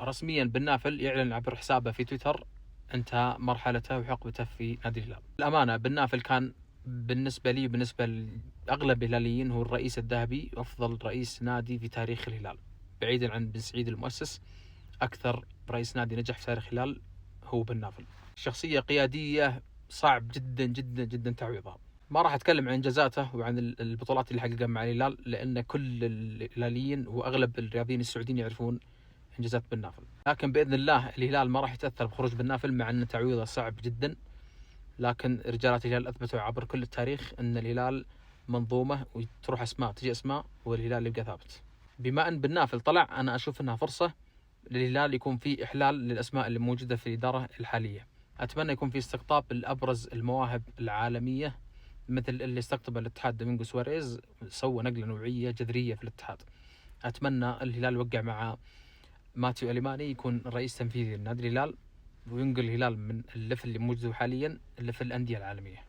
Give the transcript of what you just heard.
رسميا بن نافل يعلن عبر حسابه في تويتر انتهى مرحلته وحقبته في نادي الهلال. الأمانة بن نافل كان بالنسبة لي وبالنسبة لأغلب الهلاليين هو الرئيس الذهبي وأفضل رئيس نادي في تاريخ الهلال، بعيدا عن بن سعيد المؤسس. أكثر رئيس نادي نجح في تاريخ الهلال هو بن نافل. شخصية قيادية صعب جدا جدا جدا تعويضها. ما راح أتكلم عن إنجازاته وعن البطولات اللي حققها مع الهلال، لأن كل الهلاليين وأغلب الرياضيين السعوديين يعرفون إنجازات بن نافل. لكن بإذن الله الهلال ما راح يتأثر بخروج بن نافل، مع أن تعويضه صعب جدا. لكن رجالات الهلال أثبتوا عبر كل التاريخ أن الهلال منظومة، وتروح أسماء تجي أسماء والهلال يبقى ثابت. بما أن بن نافل طلع، أنا أشوف أنها فرصة للهلال يكون في إحلال للأسماء اللي موجودة في الإدارة الحالية. أتمنى يكون في استقطاب الأبرز المواهب العالمية، مثل اللي استقطب الاتحاد دومينغو سواريز، سوى نقلة نوعية جذرية في الاتحاد. أتمنى الهلال يوقع مع ماتيو أليماني يكون رئيس تنفيذي لنادي الهلال، وينقل الهلال من الليفل اللي موجود حاليا الليفل الأندية العالمية.